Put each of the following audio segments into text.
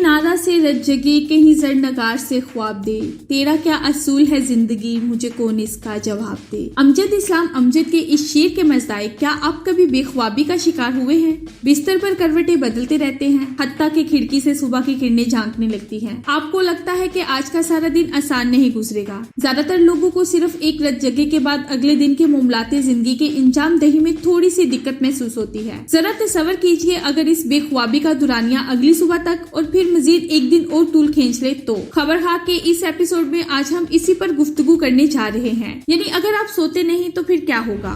किनारा से रत जगी, कहीं जरनगार से ख्वाब दे, तेरा क्या असूल है जिंदगी, मुझे कौन इसका जवाब दे। अमजद इस्लाम अमजद के इस शेर के मज़ाए, क्या आप कभी बेख्वाबी का शिकार हुए हैं? बिस्तर पर करवटें बदलते रहते हैं, हत्ता कि खिड़की से सुबह की किरणें झांकने लगती हैं। आपको लगता है कि आज का सारा दिन आसान नहीं गुजरेगा। ज्यादातर लोगों को सिर्फ एक रत जगे के बाद अगले दिन के मामलाते जिंदगी के इंजाम दही में थोड़ी सी दिक्कत महसूस होती है। जरा तसव्वुर कीजिए अगर इस बेख्वाबी का दुरानिया अगली सुबह तक और फिर मजीद एक दिन और तूल खींच ले तो। खबर है कि इस एपिसोड में आज हम इसी पर गुफ्तगू करने जा रहे हैं, यानी अगर आप सोते नहीं तो फिर क्या होगा।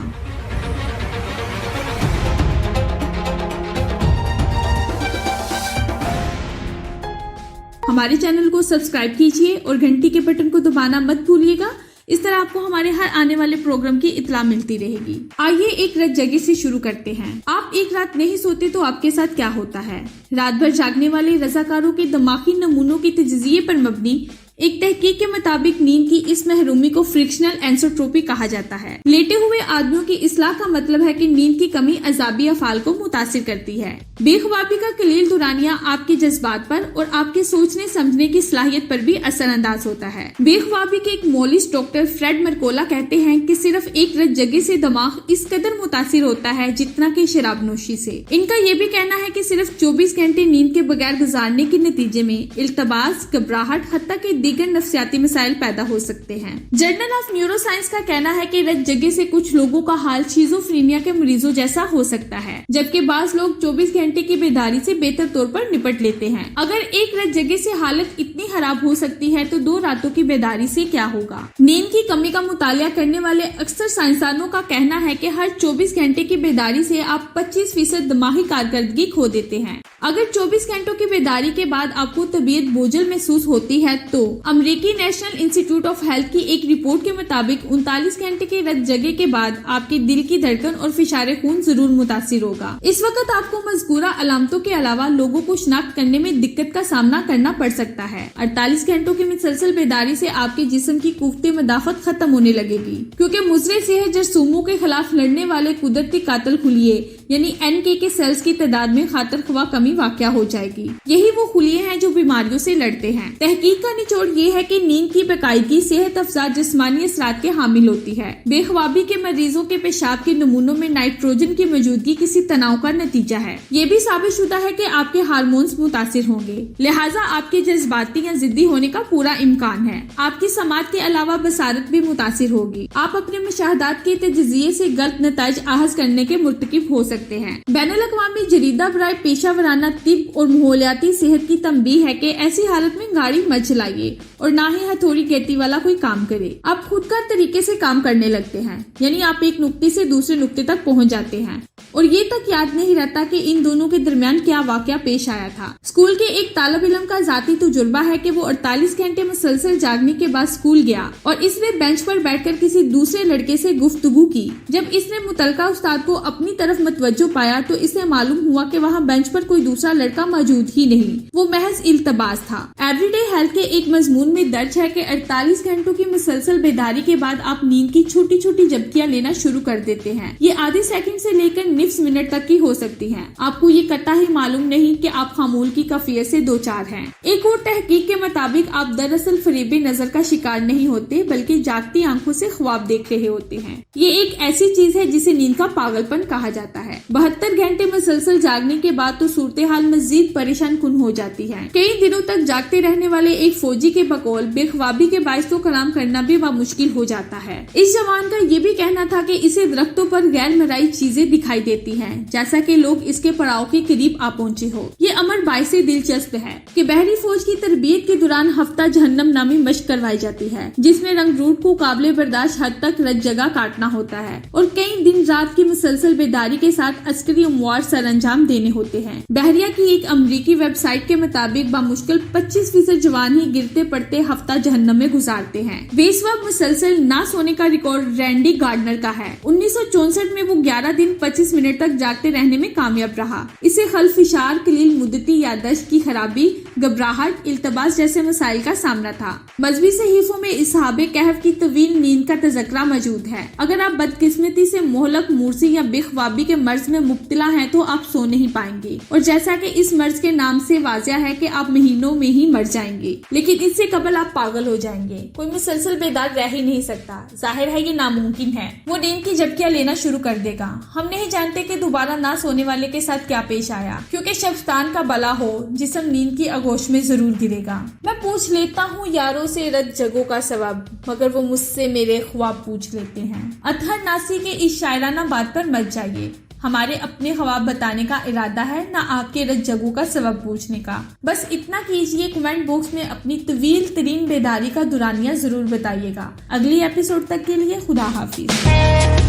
हमारे चैनल को सब्सक्राइब कीजिए और घंटी के बटन को दबाना मत भूलिएगा। इस तरह आपको हमारे हर आने वाले प्रोग्राम की इत्तला मिलती रहेगी। आइए एक रात जगे से शुरू करते हैं। आप एक रात नहीं सोते तो आपके साथ क्या होता है? रात भर जागने वाले रजाकारों के दिमागी नमूनों के तजज़िये पर मबनी एक तहकीक के मुताबिक नींद की इस महरूमी को फ्रिक्शनल एंसोट्रोपी कहा जाता है। लेटे हुए आदमियों की इस्लाह का मतलब है कि नींद की कमी अज़ाबी अफ़ाल को मुतासिर करती है। बेख्वाबी का कलील दुरानिया आपके जज्बात पर और आपके सोचने समझने की सलाहियत पर भी असरअंदाज होता है। बेख्वाबी के एक मौलिस्ट डॉक्टर फ्रेड मरकोला कहते हैं कि सिर्फ एक रात जगे से दिमाग इस कदर मुतासिर होता है जितना कि शराब नोशी से। इनका ये भी कहना है कि सिर्फ 24 घंटे नींद के बगैर गुजारने के नतीजे में इल्तबास, घबराहट, हत्ता के दीगर नफ्सियाती मसाइल पैदा हो सकते हैं। जर्नल ऑफ न्यूरोसाइंस का कहना है कि रत जगे से कुछ लोगों का हाल शिज़ोफ्रेनिया के मरीजों जैसा हो सकता है, जबकि बाज़ लोग 24 घंटे की बेदारी से बेहतर तौर पर निपट लेते हैं। अगर एक रात जगे से हालत इतनी खराब हो सकती है तो 2 रातों की बेदारी से क्या होगा? नींद की कमी का मुतालिया करने वाले अक्सर साइंसदानों का कहना है कि हर 24 घंटे की बेदारी से आप 25% दिमागी कारकर्दगी खो देते हैं। अगर 24 घंटों की बेदारी के बाद आपको तबीयत बोझल महसूस होती है तो अमेरिकी नेशनल इंस्टीट्यूट ऑफ हेल्थ की एक रिपोर्ट के मुताबिक 39 घंटे के रत जगे के बाद आपके दिल की धड़कन और फिशारे खून जरूर मुतासिर होगा। इस वक्त आपको मज़कूरा अलामतों के अलावा लोगों को शिनाख्त करने में दिक्कत का सामना करना पड़ सकता है। 48 घंटों की मुसलसल बेदारी से आपके जिस्म की कुव्वते मदाफत खत्म होने लगेगी, क्योंकि मुजरे सेहत जरसूमों के खिलाफ लड़ने वाले कुदरती कातिल खुलिये यानी NK के सेल्स की तादाद में खातर ख्वाह कमी वाक़या हो जाएगी। यही वो खुलिये हैं जो बीमारियों से लड़ते हैं। तहकीक का निचोड़ ये है कि नींद की बेकायदगी सेहत अफजा जिस्मानी असरात के हामिल होती है। बेख्वाबी के मरीजों के पेशाब के नमूनों में नाइट्रोजन की मौजूदगी किसी तनाव का नतीजा है। ये भी साबित शुदा है कि आपके हार्मोन्स मुतासिर होंगे, लिहाजा आपके जज्बाती या जिद्दी होने का पूरा इम्कान है। आपकी समात के अलावा बसारत भी मुतासिर होगी। आप अपने मुशाहदात के तजज़िये से गलत नताइज आहज करने के मुर्तकिब हो सकते हैं। बैनुल-अक़वामी जरीदा बराए पेशा वराना तिब और माहौलियाती सेहत की तंबीह है कि ऐसी हालत में गाड़ी मत चलाइए और ना ही हथौड़ी कहती वाला कोई काम करे। आप खुदकार तरीके से काम करने लगते हैं, यानी आप एक नुक्ते से दूसरे नुक्ते तक पहुंच जाते हैं और ये तक याद नहीं रहता कि इन दोनों के दरमियान क्या वाकया पेश आया था। स्कूल के एक तालिब इल्म का जाती तजुर्बा है कि वो 48 घंटे मुसलसल जागने के बाद स्कूल गया और इसने बेंच पर बैठकर किसी दूसरे लड़के से गुफ्तगू की। जब इसने मुतलका उस्ताद को अपनी तरफ मतवज्जो पाया तो इसे मालूम हुआ कि वहाँ बेंच पर कोई दूसरा लड़का मौजूद ही नहीं, वो महज इल्तबास था। एवरीडे हेल्थ के एक मजमून में दर्ज है कि 48 घंटों की मुसलसल बेदारी के बाद आप नींद की छोटी छोटी झपकियां लेना शुरू कर देते हैं। ये आधे सेकंड से लेकर निफ्स मिनट तक की हो सकती हैं। आपको ये कतई ही मालूम नहीं कि आप खामोल की कैफियत से दो चार हैं। एक और तहकीक के मुताबिक आप दरअसल फरेबे नजर का शिकार नहीं होते बल्कि जागती आंखों से ख्वाब देख रहे होते हैं। ये एक ऐसी चीज है जिसे नींद का पागलपन कहा जाता है। 72 घंटे मुसलसल जागने के बाद तो सूरत हाल मजीद परेशान कुन हो जाती है। कई दिनों तक जागते रहने वाले एक फौजी के बकौल बेख्वाबी के बाइस तो कलाम करना भी मुश्किल हो जाता है। इस जवान का ये भी कहना था कि इसे दरख्तों पर गैर मराई चीजें दिखाई देती हैं, जैसा कि लोग इसके पड़ाव के करीब आ पहुंचे हो। ये अमर बाइस दिलचस्प है कि बहरी फौज की तरबियत के दौरान हफ्ता जहन्नम नामी मशक करवाई जाती है, जिसमें रंगरूट को काबिले बर्दाश्त हद तक रत जगह काटना होता है और कई दिन रात की मुसलसल बेदारी के साथ अस्करी उम्वार सरअंजाम देने होते हैं। बहरिया की एक अमरीकी वेबसाइट के मुताबिक बामुश्किल 25% जवान ही गिरते पड़ते हफ्ता जहन्नम में गुजारते हैं। बेसवा मुसलसल ना सोने का रिकॉर्ड रैंडी गार्डनर का है। 1964 में वो 11 दिन 25 मिनट तक जागते रहने में कामयाब रहा। इसे खल्फ फिशार, कलील मुद्दती याददाश्त की खराबी, घबराहट, इल्तबास जैसे मसाइल का सामना था। मजहबी सहीफों में इसहाबे कहफ की तवील नींद का तज़किरा मौजूद है। अगर आप बदकिस्मती से मोहलक, मूर्सी या बेख्वाबी के मर्ज में मुब्तला हैं तो आप सो नहीं पाएंगे, और जैसा कि इस मर्ज के नाम से वाज़िह है कि आप महीनों में ही मर जाएंगे, लेकिन इससे कबल आप पागल हो जाएंगे। कोई मुसलसल बेदार रह ही नहीं सकता। जाहिर है ये नामुमकिन है। वो नींद की झपकियां लेना शुरू कर देगा। हम नहीं जानते कि दोबारा ना सोने वाले के साथ क्या पेश आया, क्योंकि शैतान का बला हो जिस्म नींद की आगोश में जरूर गिरेगा। मैं पूछ लेता हूँ यारों से रत जगों का सबब, मगर वो मुझसे मेरे ख्वाब पूछ लेते हैं। अतहर नासी के इस शायराना बात पर मत जाइए। हमारे अपने ख्वाब बताने का इरादा है, ना आपके रत जगों का सबब पूछने का। बस इतना कीजिए, कमेंट बॉक्स में अपनी तवील तरीन बेदारी का दुरानिया जरूर बताइएगा। अगली एपिसोड तक के लिए खुदा हाफिज।